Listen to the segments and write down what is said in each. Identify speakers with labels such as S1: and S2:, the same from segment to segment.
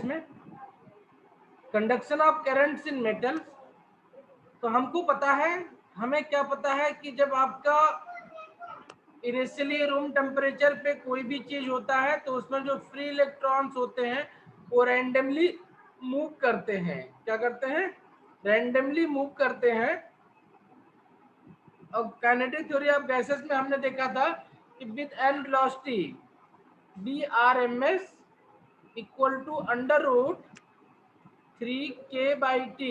S1: में conduction of currents in metals. तो हमको पता है, हमें क्या पता है कि जब आपका इनिशियली रूम टेम्परेचर पे कोई भी चीज होता है तो उसमें जो फ्री इलेक्ट्रॉन्स होते हैं वो रैंडमली मूव करते हैं। क्या करते हैं? रैंडमली मूव करते हैं। और काइनेटिक थ्योरी ऑफ गैसेस में हमने देखा था कि with an velocity BRMS equal to under root 3k/t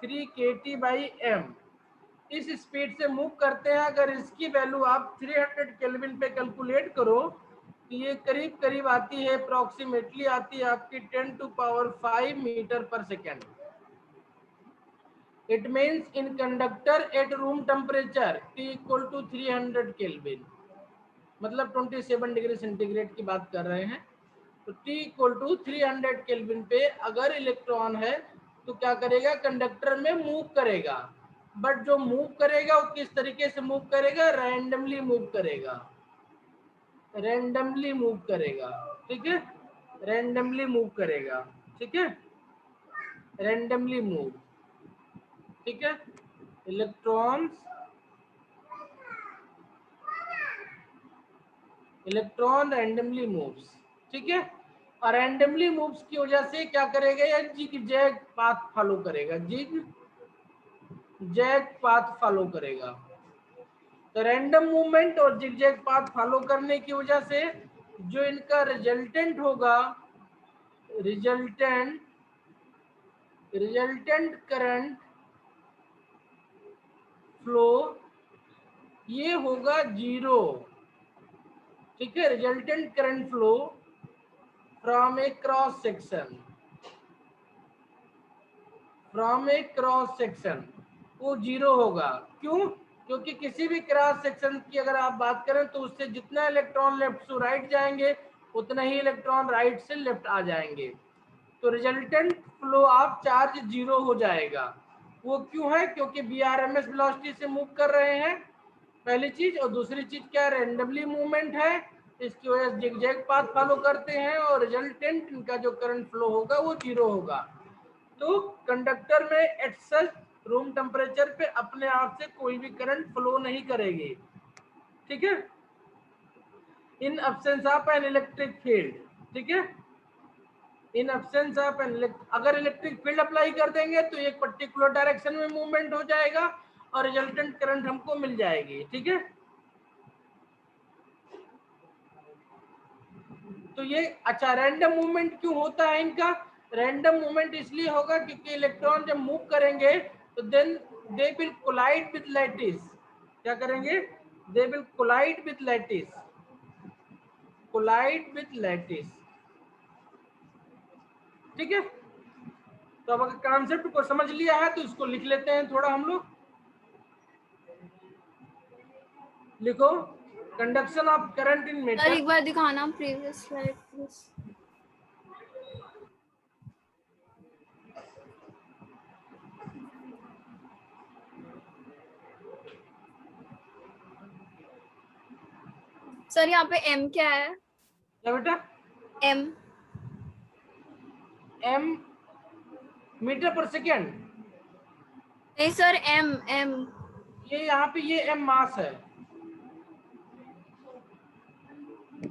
S1: 3kT/m इस स्पीड से मूव करते हैं। अगर इसकी वैल्यू आप 300 केल्विन पे कैलकुलेट करो तो ये करीब करीब आती है, अप्रोक्सीमेटली आती है आपकी 10⁵ meter per second. It means in conductor at room temperature T equal to 300 kelvin, मतलब 27 डिग्री सेंटीग्रेड की बात कर रहे हैं। तो T इक्वल टू 300 केल्विन पे अगर इलेक्ट्रॉन है तो क्या करेगा? कंडक्टर में मूव करेगा। बट जो मूव करेगा वो किस तरीके से मूव करेगा? रैंडमली मूव करेगा। रैंडमली मूव करेगा, ठीक है? रैंडमली मूव करेगा, ठीक है? रैंडमली मूव, ठीक है? इलेक्ट्रॉन रैंडमली मूव्स, ठीक है? और रैंडमली मूव्स की वजह से क्या करेगा? या जिग जैग पाथ फॉलो करेगा, जिग जैग पाथ फॉलो करेगा। तो रैंडम मूवमेंट और जिग जैग पाथ फॉलो करने की वजह से जो इनका रिजल्टेंट होगा, रिजल्टेंट करंट फ्लो, ये होगा 0, ठीक है? Resultant current flow from A cross section, from A cross section वो 0 होगा। क्यों? क्योंकि किसी भी क्रॉस सेक्शन की अगर आप बात करें तो उससे जितना इलेक्ट्रॉन लेफ्ट टू राइट जाएंगे उतना ही इलेक्ट्रॉन राइट से लेफ्ट आ जाएंगे। तो रिजल्टेंट फ्लो ऑफ चार्ज 0 हो जाएगा। वो क्यों है? क्योंकि BRMS वेलोसिटी से मूव कर रहे हैं, पहली चीज। और दूसरी चीज क्या? रैंडमली मूवमेंट है, इसकी वजह से जिगजैग पाथ फॉलो करते हैं और रिजल्टेंट इनका जो करंट फ्लो होगा वो 0 होगा। तो कंडक्टर में एट सच रूम टेम्परेचर पे अपने आप से कोई भी करंट फ्लो नहीं करेगी, ठीक है? In absence of an electric field, ठीक है? इन एब्सेंस ऑफ एन, अगर इलेक्ट्रिक फील्ड अप्लाई कर देंगे तो एक पर्टिकुलर डायरेक्शन में मूवमेंट हो जाएगा और रिजल्टेंट करंट हमको मिल जाएगी, ठीक है? तो ये अच्छा, रैंडम मूवमेंट क्यों होता है इनका? रैंडम मूवमेंट इसलिए होगा क्योंकि इलेक्ट्रॉन जब मूव करेंगे तो then they will collide with lattice. क्या करेंगे? They will collide with lattice, collide with lattice, ठीक है? तो अब अगर कॉन्सेप्ट को समझ लिया है तो इसको लिख लेते हैं थोड़ा हम लोग। लिखो, conduction of current in
S2: sir
S1: metal.
S2: एक बार दिखाना प्रीवियस स्लाइड प्लीज। सर यहाँ पे m क्या है?
S1: क्या बेटा?
S2: m
S1: m metre per second.
S2: नहीं सर, m
S1: ये यहाँ पे ये m मास है,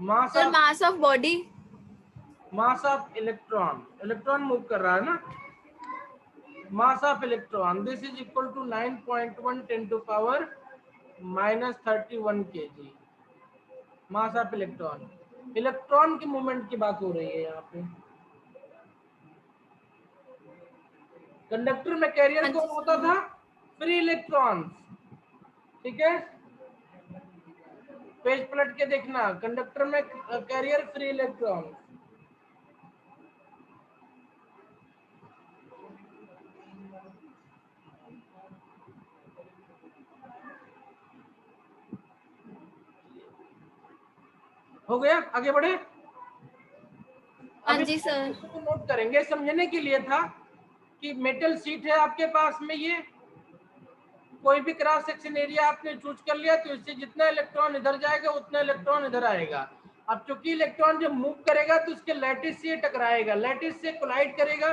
S1: mass
S2: sir
S1: of,
S2: mass of body.
S1: Mass of electron, electron move कर रहा है ना, mass of electron this is equal to 9.1 10⁻⁻31 kg, mass of electron. Electron की मूवमेंट की बात हो रही है यहाँ पे। कंडक्टर में कैरियर कौन होता था? फ्री इलेक्ट्रॉन्स, ठीक है? पेज पलट के देखना, कंडक्टर में कैरियर फ्री इलेक्ट्रॉन। हो गया? आगे बढ़े।
S2: हाँ
S1: अभी
S2: जी सर।
S1: तो नोट करेंगे, समझने के लिए था कि मेटल शीट है आपके पास में, ये कोई भी क्रॉस सेक्शन एरिया आपने चूज कर लिया तो इससे जितना इलेक्ट्रॉन इधर जाएगा उतना इलेक्ट्रॉन इधर आएगा। अब चूंकि इलेक्ट्रॉन जब मूव करेगा तो उसके लैटिस से टकराएगा, लैटिस से कोलाइड करेगा,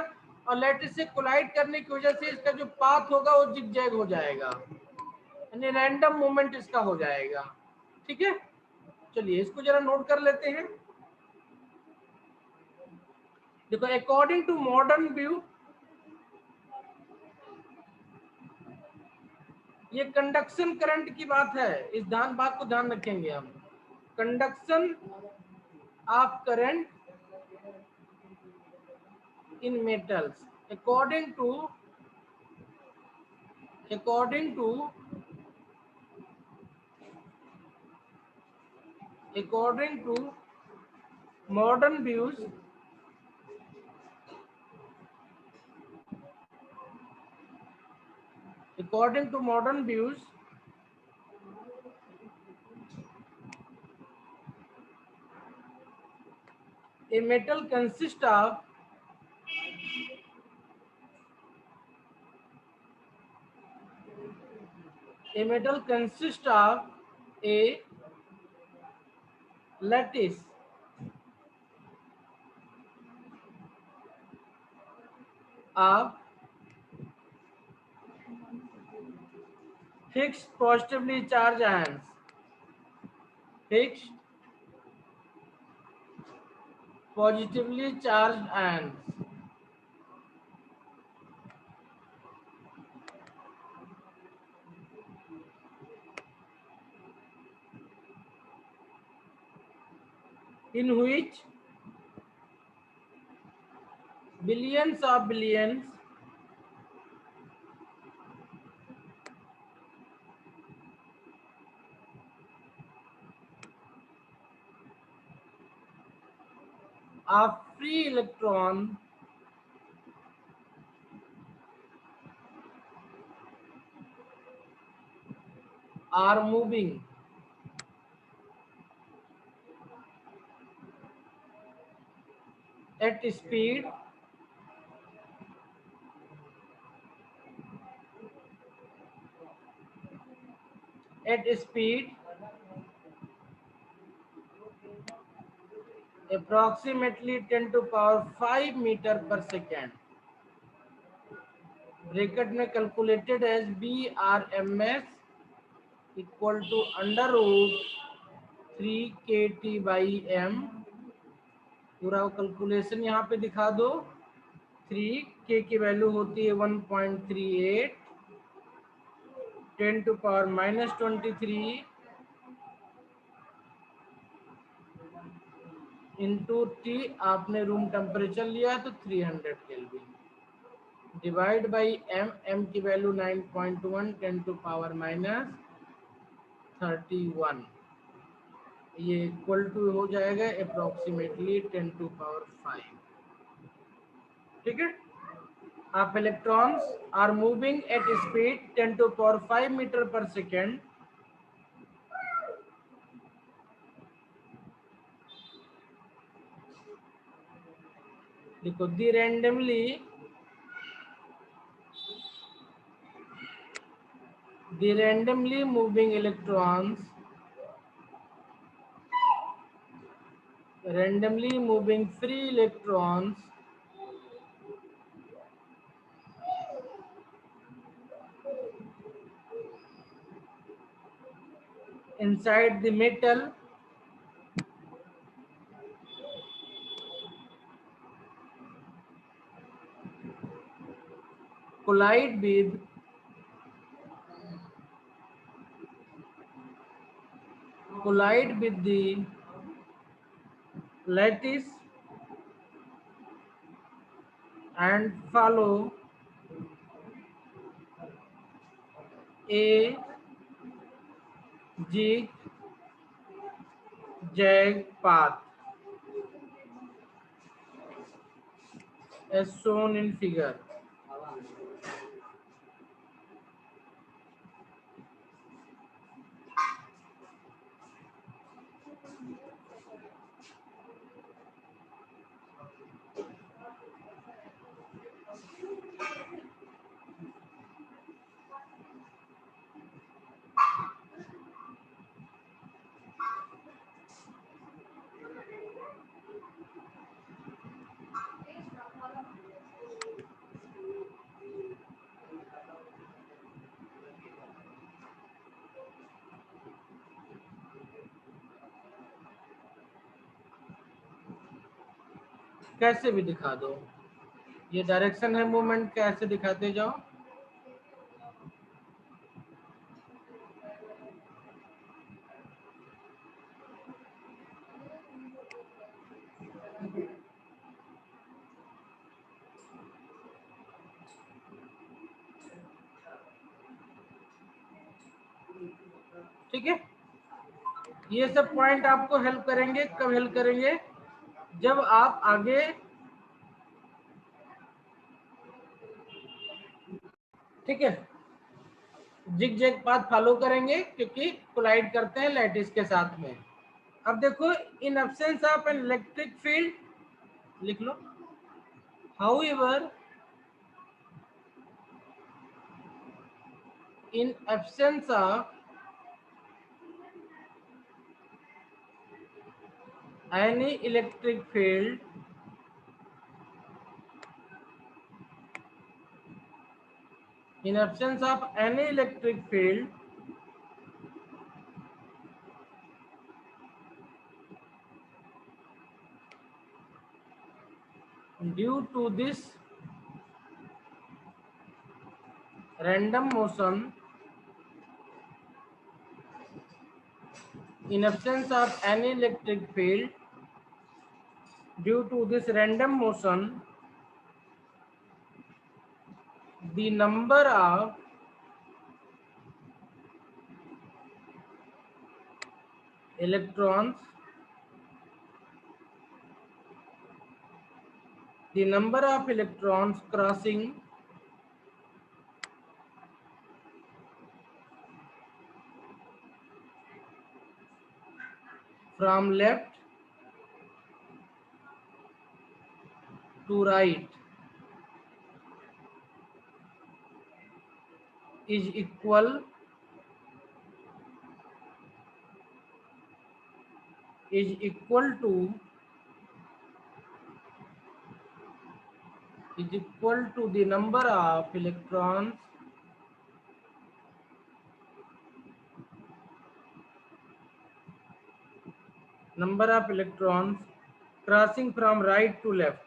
S1: और लैटिस से कोलाइड करने की वजह से इसका जो पाथ होगा वो जिगजैग हो जाएगा, यानी रैंडम मूवमेंट इसका हो जाएगा। ठीक है, चलिए इसको जरा नोट कर लेते हैं। देखो, अकॉर्डिंग टू मॉडर्न व्यू, ये कंडक्शन करंट की बात है, इस बात को ध्यान रखेंगे हम। Conduction of current in metals according to modern views, a metal consists of a lattice of fixed positively charged ions, fixed positively charged ions, in which billions of billions of free electrons are moving at speed approximately 10 to power 5 meter per second, bracket में calculated as BRMS equal to under root 3kT/m। पूरा calculation यहाँ पे दिखा दो। 3k की value होती है 1.38, 10 to power -23 into T, आपने रूम टेम्परेचर लिया तो 300 केल्विन, डिवाइड बाई एम की वैल्यू 9.1, 10 to power -31, ये इक्वल टू हो जाएगा अप्रोक्सीमेटली 10 to power 5। ठीक है, आप electrons are moving at speed 10 to power 5 meter per second, देखो the randomly moving electrons, randomly moving free electrons inside the metal collide with the lattice and follow a zigzag path as shown in figure। कैसे भी दिखा दो, ये direction है movement का, ऐसे दिखाते जाओ। ठीक है, ये सब पॉइंट आपको हेल्प करेंगे। कब हेल्प करेंगे? जब आप आगे ठीक है जिग जैग पाथ फॉलो करेंगे, क्योंकि कोलाइड करते हैं लैटिस के साथ में। अब देखो, in absence of an electric field लिख लो, however in absence of any electric field, in absence of any electric field, due to this random motion, in absence of any electric field, due to this random motion, the number of electrons, the number of electrons crossing from left to right is equal to the number of electrons crossing from right to left,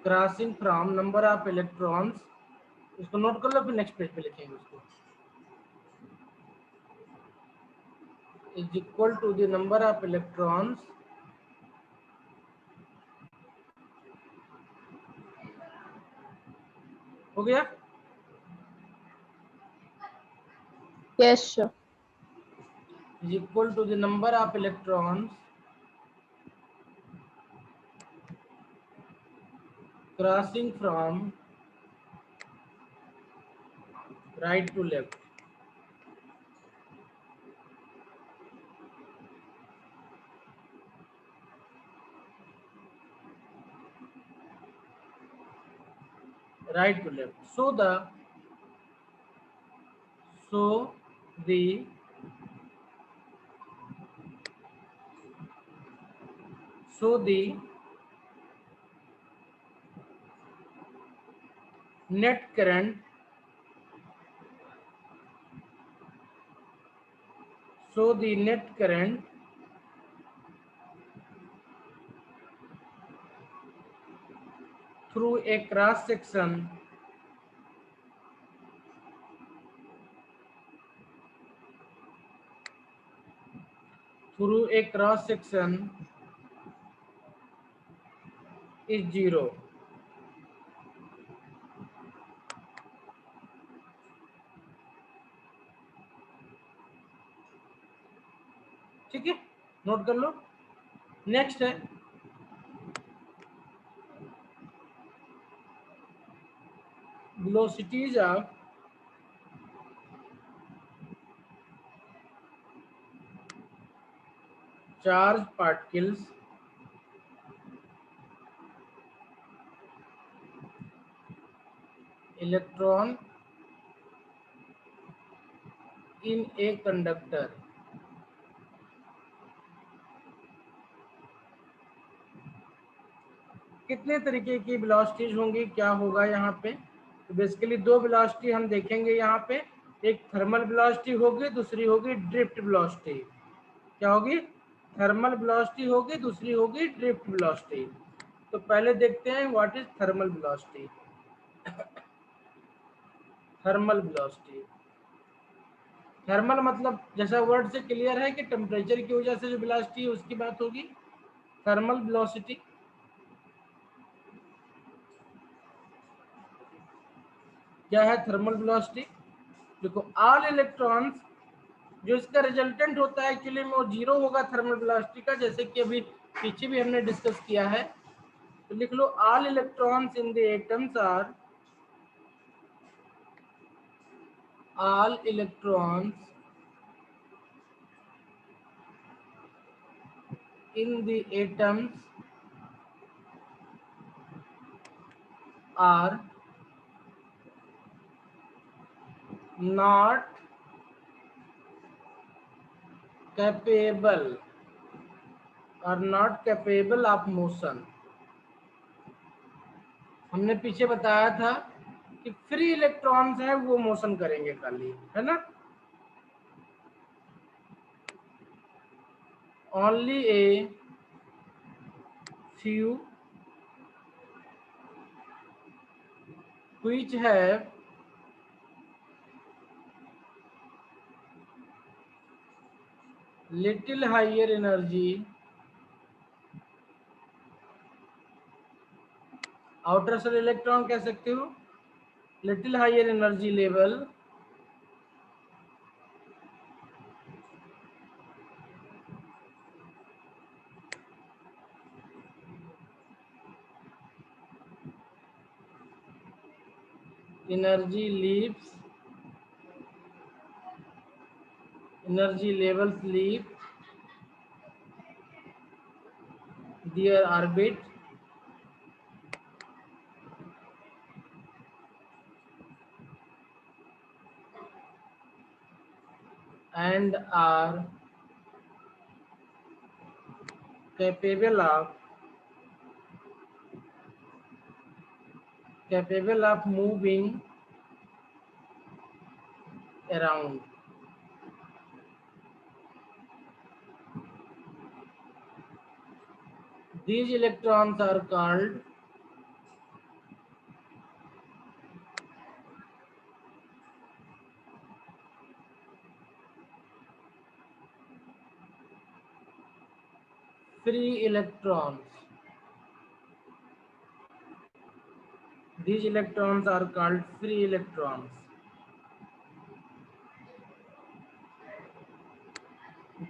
S1: crossing from number of electrons, इसको note कर लो, फिर next page पे लिखेंगे उसको, is equal to the number of electrons हो गया?
S3: Yes, sir.
S1: Is equal to the number of electrons crossing from right to left. Right to left. So the net current, through a cross section is 0. ठीक है, note कर लो। Next है velocities of charged particles electron in a conductor. कितने तरीके की velocities होंगी, क्या होगा यहाँ पे? तो बेसिकली दो वेलोसिटी हम देखेंगे यहाँ पे, एक थर्मल वेलोसिटी होगी, दूसरी होगी ड्रिफ्ट वेलोसिटी। क्या होगी? थर्मल वेलोसिटी होगी, दूसरी होगी ड्रिफ्ट वेलोसिटी। तो पहले देखते हैं what is thermal velocity. Thermal velocity, thermal मतलब जैसा वर्ड से क्लियर है कि टेम्परेचर की वजह से जो वेलोसिटी है उसकी बात होगी, थर्मल वेलोसिटी। क्या है थर्मल वेलोसिटी? देखो ऑल इलेक्ट्रॉन्स, जो इसका रिजल्टेंट होता है एक्चुअली में वो जीरो होगा थर्मल वेलोसिटी का, जैसे कि अभी पीछे भी हमने डिस्कस किया है। तो लिख लो all electrons in the atoms are, all electrons in the atoms are not capable or not capable of motion। हमने पीछे बताया था कि फ्री इलेक्ट्रॉन्स हैं वो मोशन करेंगे खाली, है ना। Only a few which have little higher energy, outer shell electron कह सकते हो, little higher energy level energy leaves, energy levels leave their orbit and are capable of moving around। These electrons are called free electrons। These electrons are called free electrons।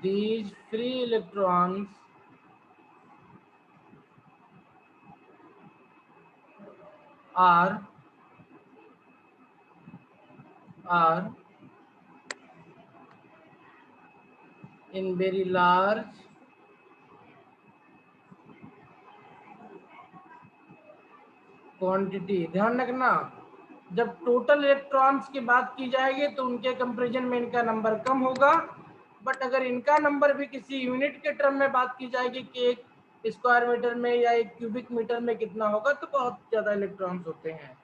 S1: These free electrons are in very large quantity. ध्यान रखना, जब total electrons की बात की जाएगी तो उनके comparison में इनका नंबर कम होगा, बट अगर इनका नंबर भी किसी यूनिट के टर्म में बात की जाएगी कि एक स्क्वायर मीटर में या एक क्यूबिक मीटर में कितना होगा, तो बहुत ज्यादा इलेक्ट्रॉन्स होते हैं।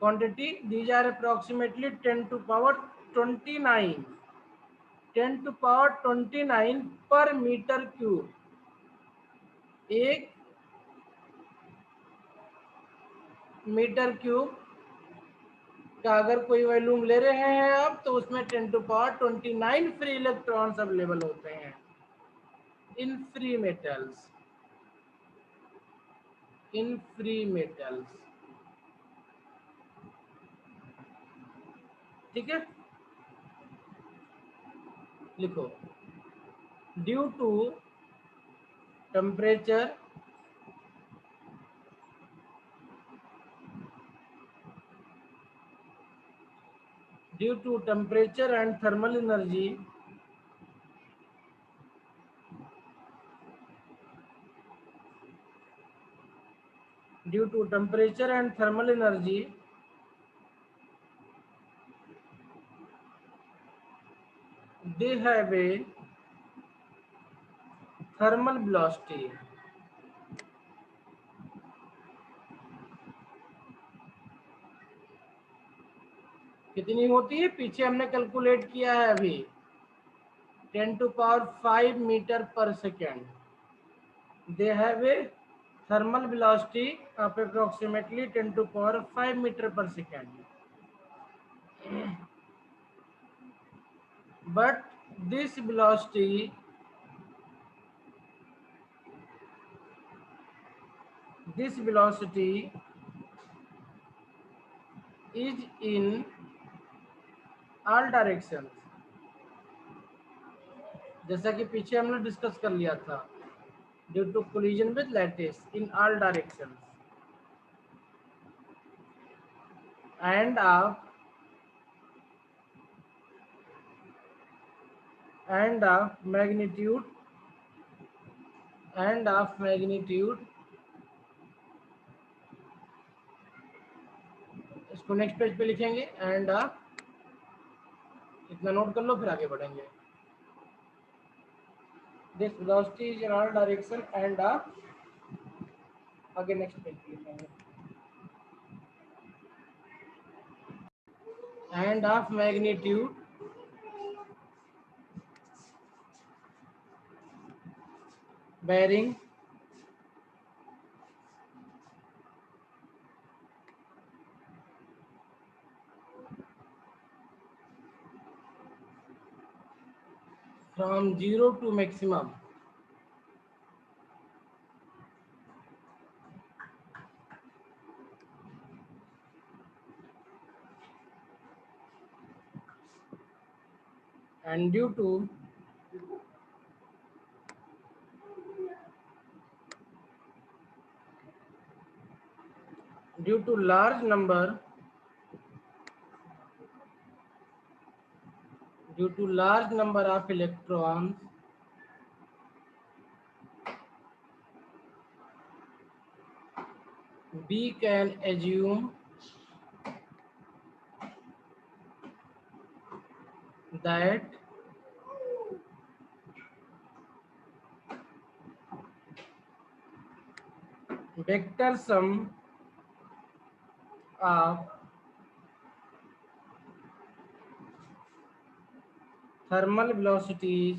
S1: Quantity these are approximately 10 to power 29, 10 to power 29 per meter cube. एक मीटर क्यूब का अगर कोई वॉल्यूम ले रहे हैं आप, तो उसमें 10 to power 29 free electrons available होते हैं in free metals, in free metals. ठीक है, लिखो due to temperature due to temperature and thermal energy, due to temperature and thermal energy, they have a thermal velocity। कितनी होती है? पीछे हमने कैलकुलेट किया है अभी, 10⁵ meter per second. They have a thermal velocity of approximately 10⁵ meter per second. But this velocity is in all directions. जैसा कि पीछे हम लोग डिस्कस कर लिया था, due to collision with lattice in all directions and of magnitude इसको next page पे लिखेंगे एंड इतना नोट कर लो, फिर आगे बढ़ेंगे. This velocity is in all direction and आगे नेक्स्ट पेज पे लिखेंगे end of magnitude bearing from 0 to maximum. And due to large number of electrons, we can assume that vector sum of thermal velocities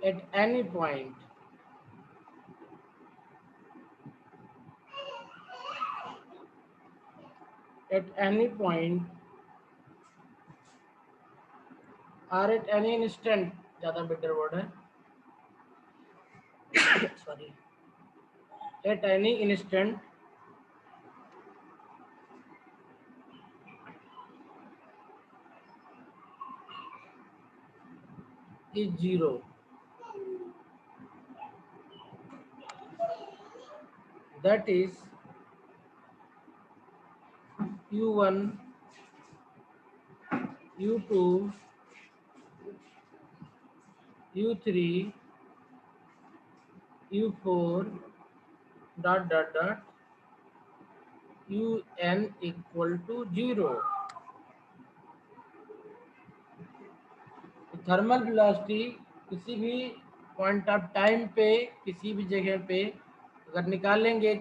S1: at any point or at any instant, ज़्यादा better word है, sorry, at any instant is 0. That is U1, U2, U3, U4 ... UN equal to 0. Thermal velocity किसी भी point of time पे किसी भी जगह पे अगर निकालेंगे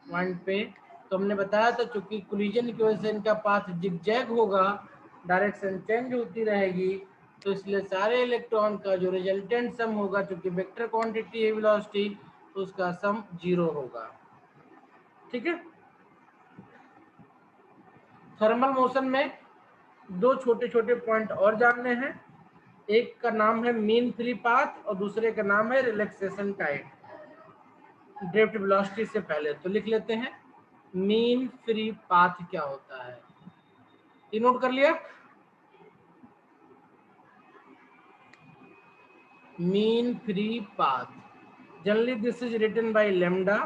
S1: पॉइंट पे, तो हमने बताया था चूंकि कोलिजन की वजह से इनका पाथ जिगजैग होगा, डायरेक्शन चेंज होती रहेगी, तो इसलिए सारे इलेक्ट्रॉन का जो रिजल्टेंट सम होगा, चूंकि वेक्टर क्वांटिटी है वेलोसिटी, तो उसका सम 0 होगा. ठीक है. थर्मल मोशन में दो छोटे छोटे पॉइंट और जानने हैं. एक का नाम है मीन फ्री पाथ और दूसरे का नाम है रिलैक्सेशन टाइम ड्रिफ्ट वेलोसिटी से पहले. तो लिख लेते हैं मीन फ्री पाथ क्या होता है. ये नोट कर लिया. Mean free path, generally this is written by lambda.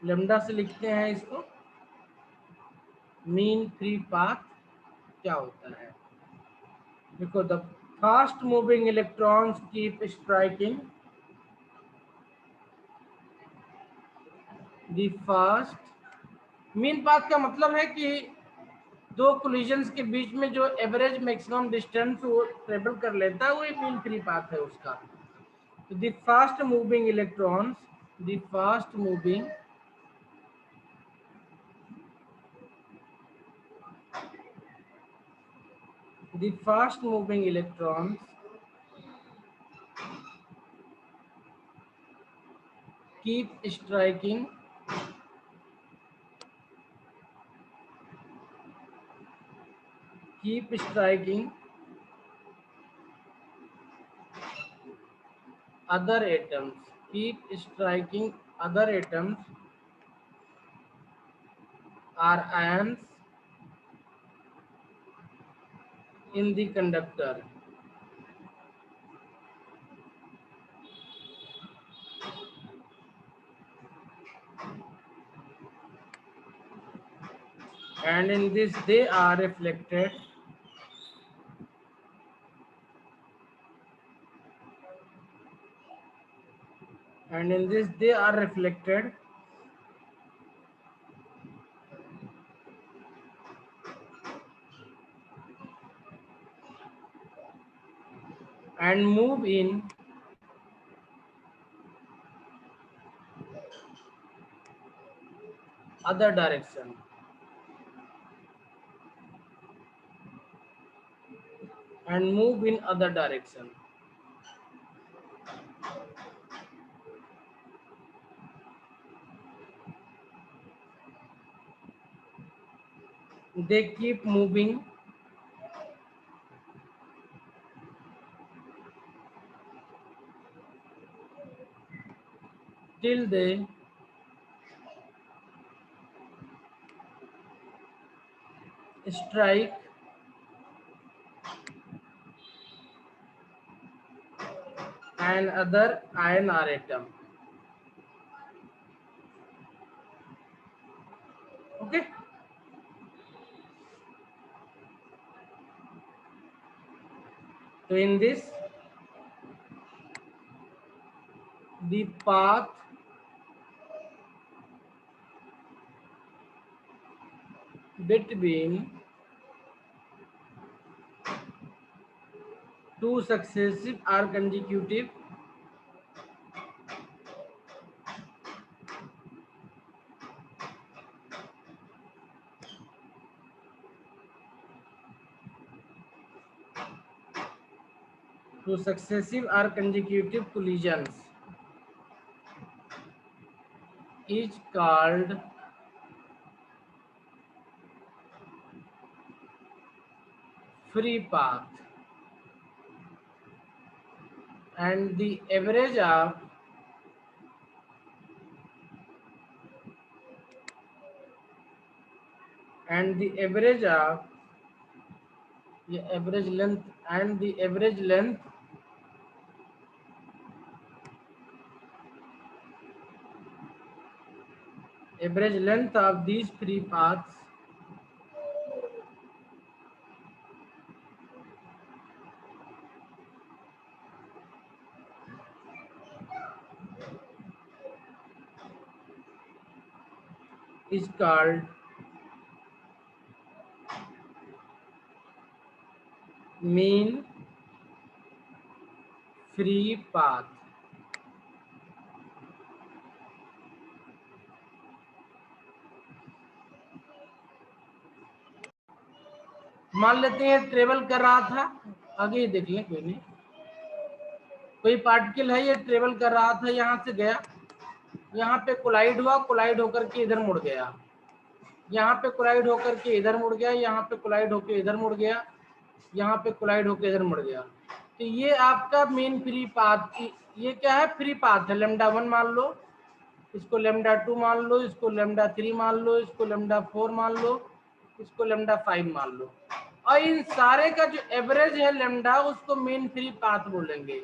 S1: Lambda से लिखते हैं इसको. मीन फ्री पाथ क्या होता है. देखो, the fast moving electrons keep striking the fast. Mean path का मतलब है कि दो कोलिजन्स के बीच में जो एवरेज मैक्सिमम डिस्टेंस वो ट्रेवल कर लेता है, वो मीन फ्री पाथ है उसका. तो the fast moving electrons, the fast moving the fast moving electrons keep striking other atoms, or ions in the conductor. And in this they are reflected and move in other direction. They keep moving till they strike another ion or atom. Okay. So in this, the path between two successive or consecutive collisions is called free path, and the average of the average length of these free paths is called mean free path. मान लेते हैं travel कर रहा था, आगे देख लें, कोई नहीं, कोई पार्टिकल है, ये ट्रेवल कर रहा था, यहाँ से गया, यहाँ पे कोलाइड हुआ, कोलाइड होकर के इधर मुड़ गया, यहाँ पे कोलाइड होकर के इधर मुड़ गया, यहाँ पे कोलाइड होकर इधर मुड़ गया, यहाँ पे कोलाइड होकर इधर मुड़ गया। तो ये आपका मेन फ्री पाथ, ये क्या है, फ्री पाथ है। लेमडा 1 मान लो, इसको लेमडा 2 मान लो, इसको लेमडा 3 मान लो, इसको लेमडा 4 मान लो, इसको लेमडा 5 मान लो, और इन सारे का जो एवरेज है लेमडा, उसको मेन फ्री पाथ बोलेंगे।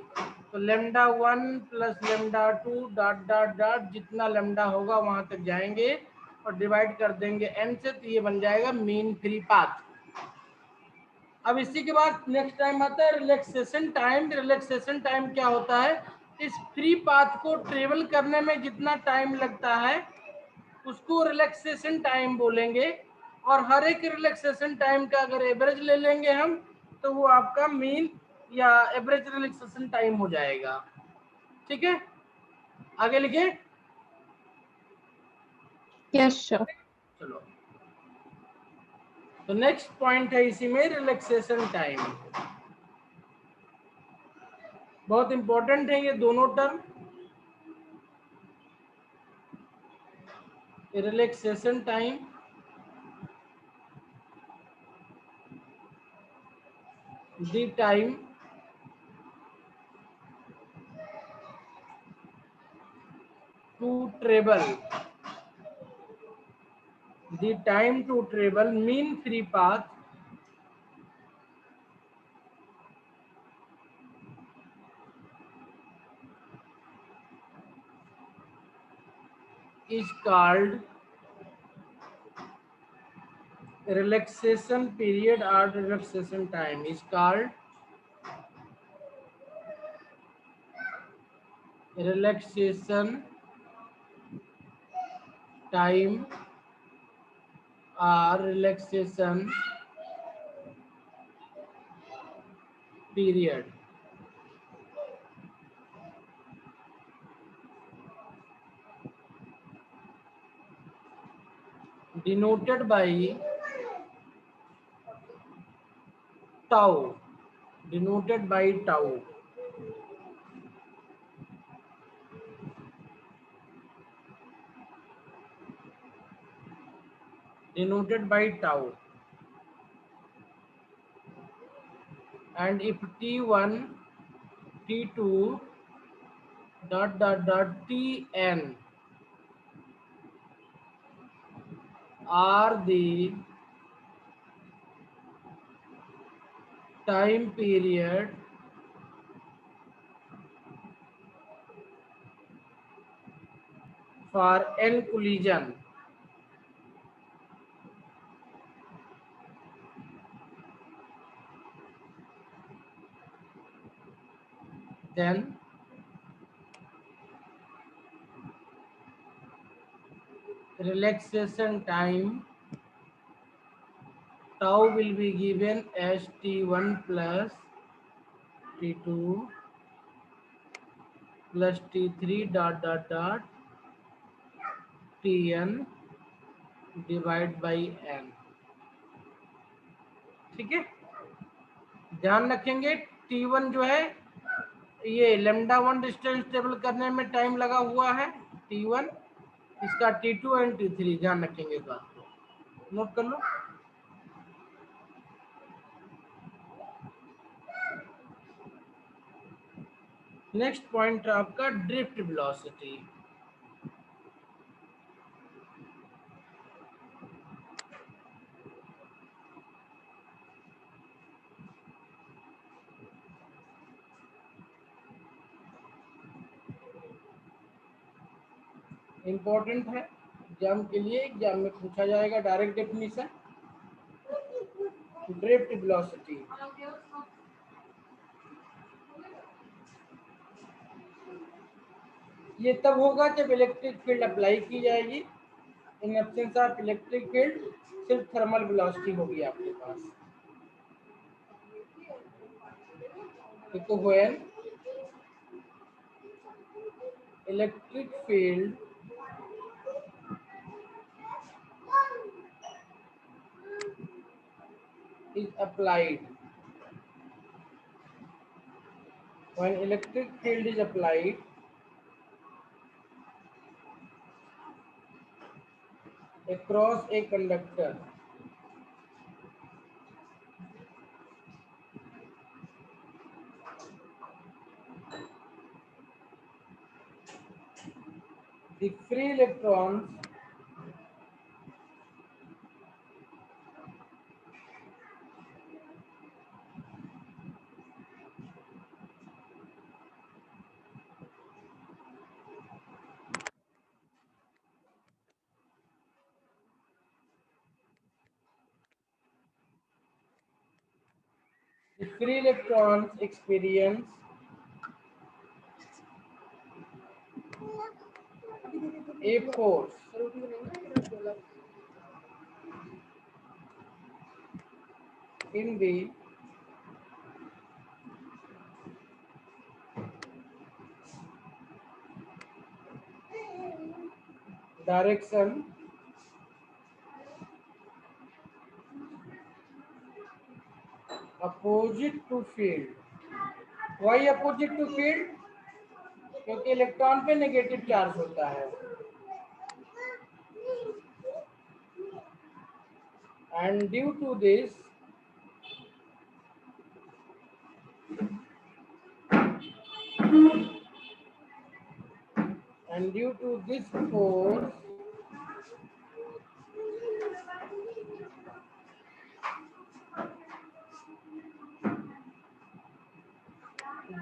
S1: तो lambda 1 plus lambda 2 dot dot dot, जितना लेमडा होगा वहां तक जाएंगे और डिवाइड कर देंगे n से, तो ये बन जाएगा मीन फ्री पाथ। अब इसी के बाद नेक्स्ट टाइम आता है रिलैक्सेशन टाइम। रिलैक्सेशन टाइम क्या होता है, इस फ्री पाथ को ट्रेवल करने में जितना टाइम लगता है उसको रिलैक्सेशन टाइम बोलेंगे, और हर एक रिलैक्सेशन टाइम का अगर एवरेज ले लेंगे हम, तो वो आपका मीन या एवरेज रिलैक्सेशन टाइम हो जाएगा। ठीक है, आगे लिखे।
S3: Yes, sure.
S1: चलो, तो नेक्स्ट पॉइंट है इसी में रिलैक्सेशन टाइम। बहुत इंपॉर्टेंट है ये दोनों term. Relaxation time, the time to travel, the time to travel mean free path is called relaxation period, or relaxation time is called relaxation time or relaxation period, denoted by tau, denoted by tau. Denoted by tau. And if T1, T2 dot dot dot Tn are the time period for n collision, then relaxation time tau will be given as T1 plus T2 plus T3 dot dot dot Tn divide by n. ठीक है, ध्यान रखेंगे T1 जो है ये lambda one distance table करने में time लगा हुआ है T1, इसका T2 एंड T3 ध्यान रखेंगे, बात को नोट कर लो। नेक्स्ट पॉइंट आपका ड्रिफ्ट वेलोसिटी। इंपॉर्टेंट है एग्जाम के लिए, एग्जाम में पूछा जाएगा डायरेक्ट डेफिनेशन। ड्रिफ्ट वेलोसिटी ये तब होगा जब इलेक्ट्रिक फील्ड अप्लाई की जाएगी। In absence of electric field सिर्फ थर्मल वेलोसिटी होगी आपके पास। तो when electric field is applied, when electric field is applied across a conductor, the free electrons experience a force in the direction opposite to field. Why opposite to field? क्योंकि electron पे negative charge होता है। And due to this force,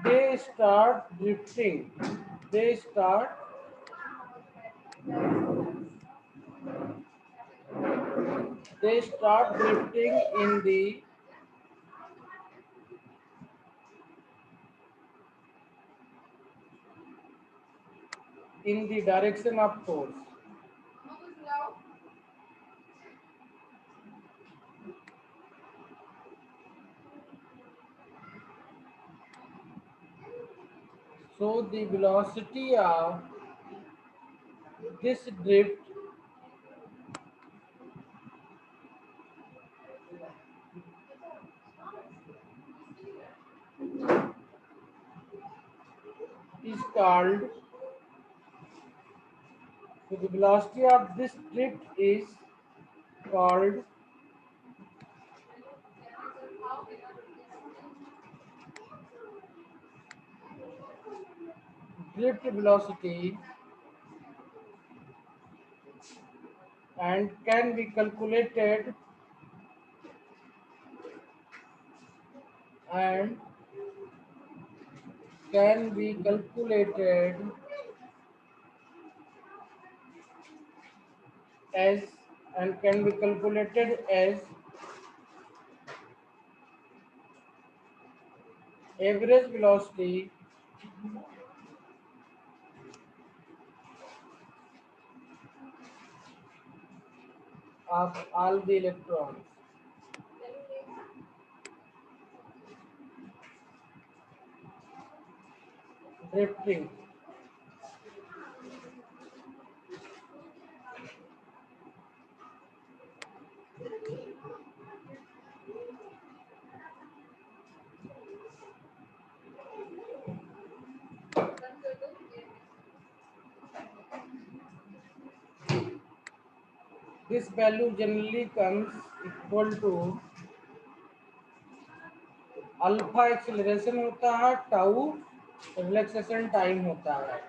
S1: they start drifting. They start drifting in the direction of force. So the velocity of this drift is called, so the velocity of this drift is called drift velocity, and can be calculated as average velocity of all the electrons. Drifting. This value generally comes equal to alpha acceleration होता है, tau relaxation time होता है।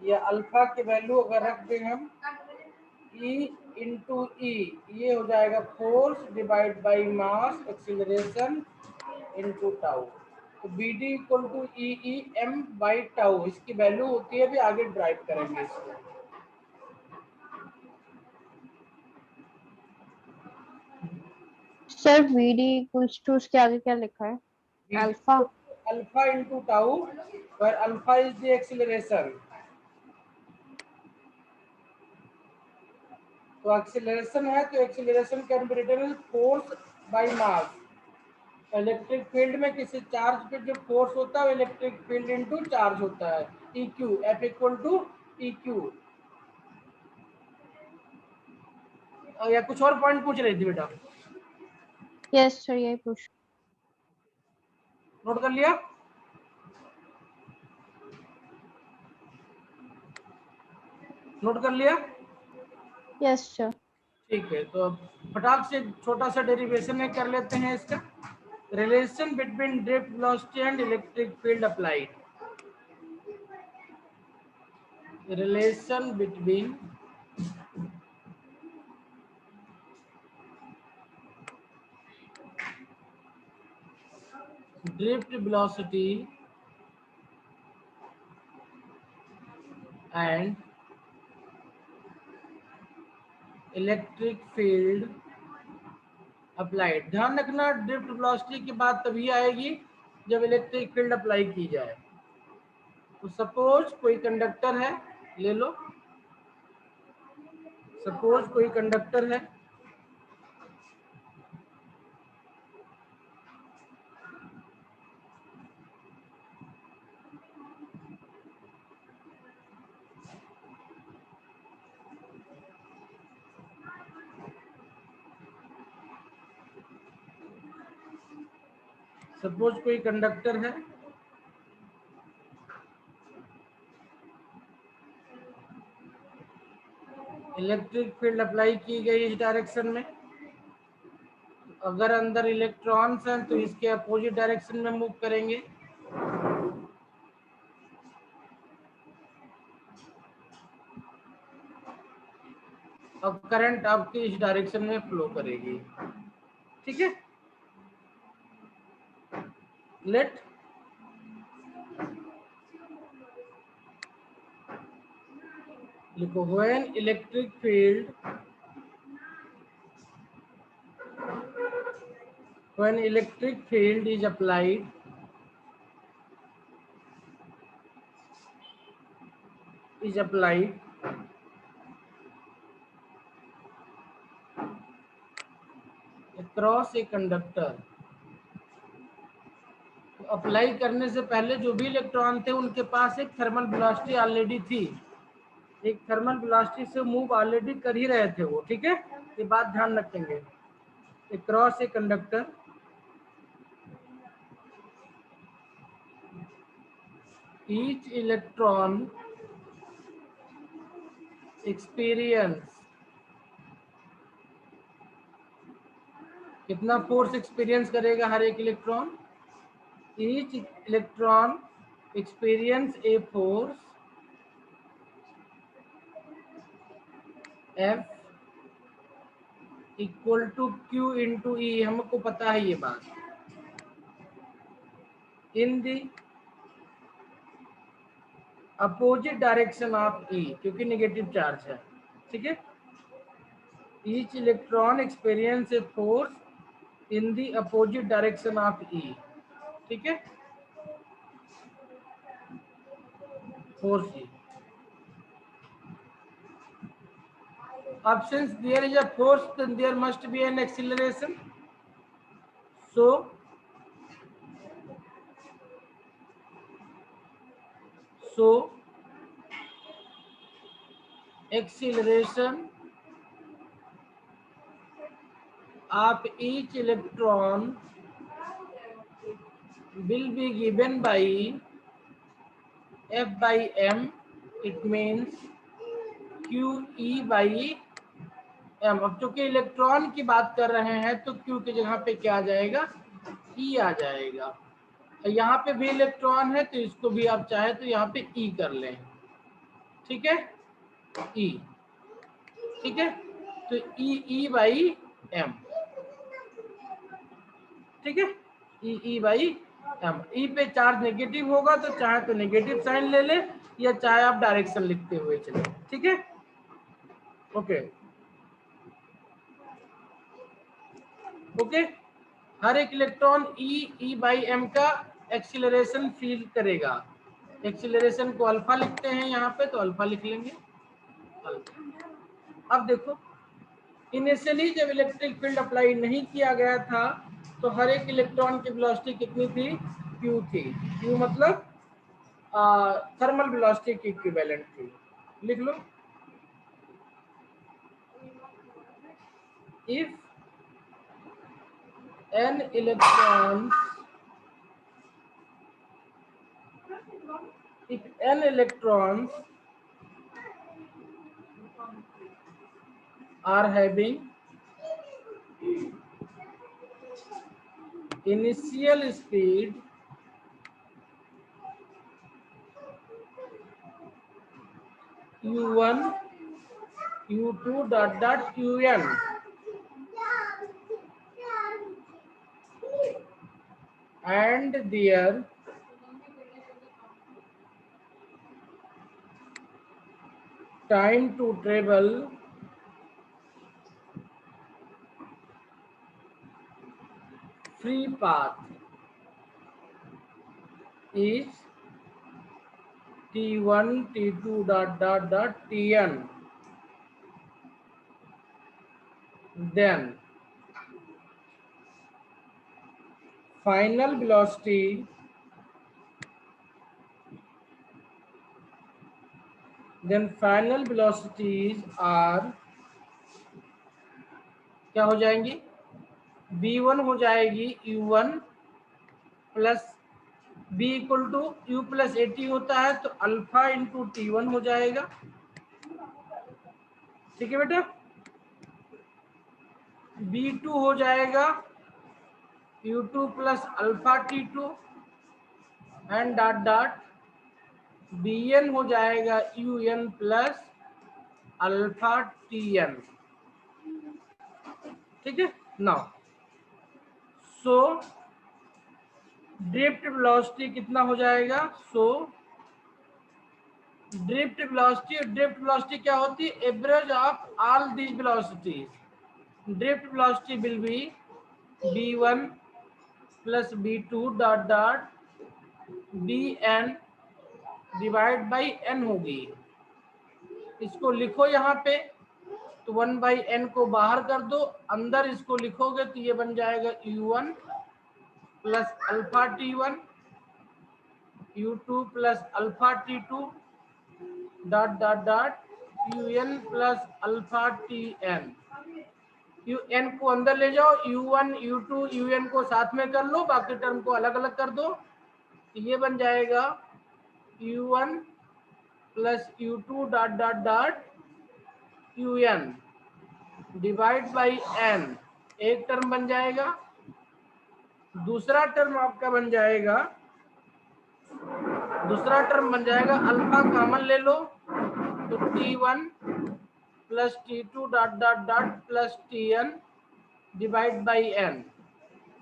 S1: ये alpha की value अगर रख दें हम E इंटू ई, ये हो जाएगा force divide by mass acceleration into tau. तो B D equal to E E M by tau इसकी वैल्यू होती है। अभी आगे ड्राइव करेंगे इसको।
S3: सर VD इक्वल्स टू उसके आगे क्या लिखा है? अल्फा।
S1: अल्फा इंटू टाउ, पर अल्फा इज द एक्सेलरेशन। तो एक्सेलरेशन है, तो acceleration can be written force by mass. Electric field में किसी चार्ज पे जो फोर्स होता है वो इलेक्ट्रिक फील्ड इनटू चार्ज होता है, E Q, F equal to E Q. या कुछ और पॉइंट पूछ रही थी बेटा?
S3: यस सर, यही पूछ।
S1: नोट कर लिया? नोट कर लिया?
S3: Yes sir.
S1: ठीक है, तो फटाक से छोटा सा डेरिवेशन में कर लेते हैं इसका। Relation between drift velocity and electric field applied. Relation between drift velocity and electric field applied. ध्यान रखना, ड्रिफ्ट वेलोसिटी की बात तभी आएगी जब इलेक्ट्रिक फील्ड अप्लाई की जाए। तो सपोज कोई कंडक्टर है, ले लो, सपोज कोई कंडक्टर है, सपोज कोई कंडक्टर है, इलेक्ट्रिक फील्ड अप्लाई की गई इस डायरेक्शन में, अगर अंदर इलेक्ट्रॉन्स हैं तो इसके अपोजिट डायरेक्शन में मूव करेंगे। अब करंट आपकी इस डायरेक्शन में फ्लो करेगी। ठीक है, लेट लिखो, when electric field is applied across a conductor। तो अप्लाई करने से पहले जो भी इलेक्ट्रॉन थे उनके पास एक थर्मल वेलोसिटी ऑलरेडी थी, एक थर्मल वेलोसिटी से मूव ऑलरेडी कर ही रहे थे वो। ठीक है, ये बात ध्यान रखेंगे। across a conductor each electron experience, कितना फोर्स एक्सपीरियंस करेगा हर एक electron? Each electron experience a force F equal to Q into E, हमको पता है ये बात, in the opposite direction of E, क्योंकि नेगेटिव चार्ज है। ठीक है, each electron experience a force in the opposite direction of E. ठीक है, फोर्स ई। अब since there is a force, then there must be an acceleration. So acceleration of each electron will be given by F by m. It means QE by m। अब चूंकि electron की बात कर रहे हैं तो Q की जगह पे क्या आ जाएगा? E आ जाएगा। यहाँ पे भी इलेक्ट्रॉन है तो इसको भी आप चाहे तो यहाँ पे E कर लें। ठीक है, E। ठीक है, तो E बाई m। ठीक है, E बाई m। E पे चार्ज नेगेटिव होगा तो चाहे तो नेगेटिव साइन ले ले या चाहे आप डायरेक्शन लिखते हुए चले। ठीक है, ओके ओके। हर एक इलेक्ट्रॉन E बाई m का एक्सीलरेशन फील करेगा। एक्सीलरेशन को अल्फा लिखते हैं यहाँ पे, तो अल्फा लिख लेंगे। अब देखो, इनिशियली जब इलेक्ट्रिक फील्ड अप्लाई नहीं किया गया था तो हर एक इलेक्ट्रॉन की वेलोसिटी कितनी थी? Q थी। Q मतलब थर्मल वेलोसिटी की इक्विवेलेंट थी। लिख लो, if n electrons are having initial speed u1 u2 dot dot qn and their time to travel free path is t1 t2 dot dot dot tn, then final velocities are क्या हो जाएंगी? v1 हो जाएगी u1 plus b equal to U plus A T होता है, तो alpha into T1 हो जाएगा। ठीक है बेटा, B2 हो जाएगा U2 plus alpha T2 and dot dot Bn हो जाएगा UN प्लस अल्फा Tn। ठीक है, नाउ सो ड्रिफ्ट वेलोसिटी कितना हो जाएगा? सो ड्रिफ्ट वेलोसिटी क्या होती है? Average of all these velocities. Drift velocity will be b1 plus b2 dot dot bn divide by n होगी। इसको लिखो यहाँ पे, तो 1/n को बाहर कर दो, अंदर इसको लिखोगे तो ये बन जाएगा u1 plus alpha T1 u2 plus alpha T2 dot dot dot un plus alpha Tn। un को अंदर ले जाओ, u1 u2 un को साथ में कर लो, बाकी टर्म को अलग अलग कर दो, तो ये बन जाएगा u1 plus u2 dot dot dot un divide by n। एक टर्म बन जाएगा। दूसरा टर्म आपका बन जाएगा, अल्फा कॉमन ले लो, तो T1 plus T2 dot dot dot plus Tn divide by n।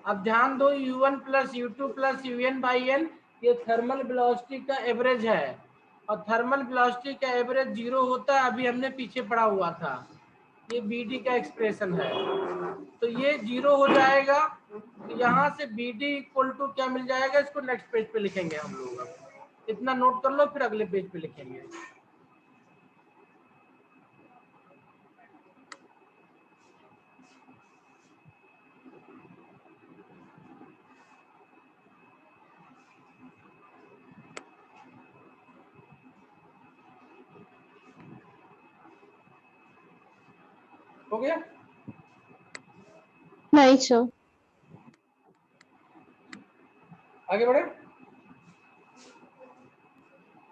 S1: अब ध्यान दो, u1 plus u2 plus un by n ये थर्मल वेलोसिटी का एवरेज है, और थर्मल वेलोसिटी का एवरेज 0 होता है, अभी हमने पीछे पढ़ा हुआ था। ये BD का एक्सप्रेशन है, तो ये 0 हो जाएगा। तो यहाँ से BD इक्वल टू क्या मिल जाएगा? इसको नेक्स्ट पेज पे लिखेंगे हम लोग। इतना नोट कर लो, फिर अगले पेज पे लिखेंगे। हो गया?
S3: नहीं सर।
S1: आगे बढ़े?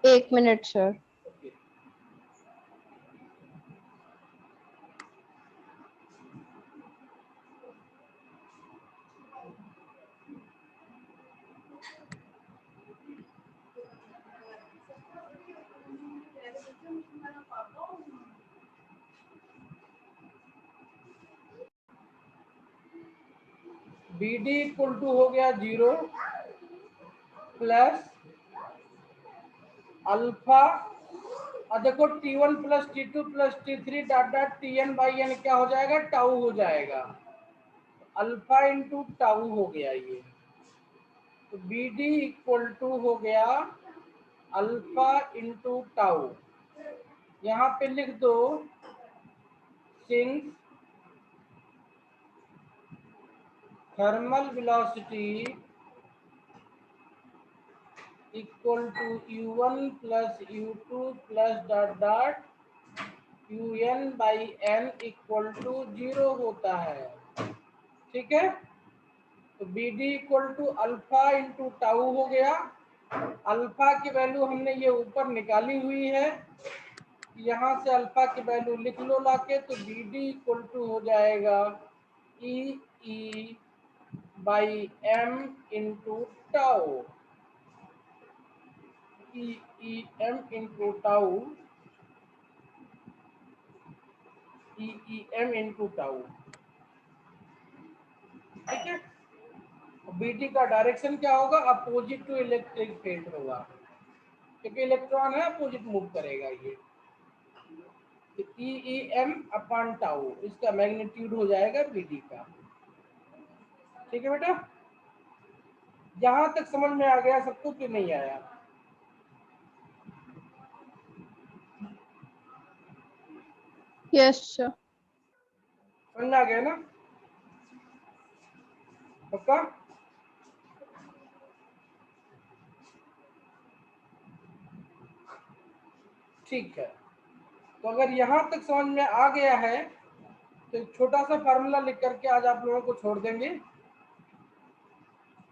S3: 1 minute sir.
S1: BD equal to हो गया 0 प्लस अल्फा, और देखो T1 plus T2 plus T3 dot dot Tn by n क्या हो जाएगा? टाउ हो जाएगा। अल्फा इंटू टाउ हो गया ये, तो BD इक्वल टू हो गया अल्फा इंटू टाउ। यहाँ पे लिख दो since thermal velocity equal to u1 plus u2 plus dot dot un by n equal to 0 होता है। ठीक है, तो BD equal to alpha into tau हो गया। अल्फा की वैल्यू हमने ये ऊपर निकाली हुई है, यहाँ से अल्फा की वैल्यू लिख लो लाके, तो BD इक्वल टू हो जाएगा E by m into tau, EM into tau, EM into tau. ठीक है, BD का डायरेक्शन क्या होगा? अपोजिट टू इलेक्ट्रिक फील्ड होगा, क्योंकि इलेक्ट्रॉन है अपोजिट मूव करेगा ये। तो EM अपॉन टाउ इसका मैग्नीट्यूड हो जाएगा BD का। ठीक है बेटा, यहां तक समझ में आ गया सबको कि नहीं आया?
S3: Yes sir.
S1: समझ में आ गया ना? पक्का? ठीक है, तो अगर यहाँ तक समझ में आ गया है तो छोटा सा फार्मूला लिख करके आज आप लोगों को छोड़ देंगे।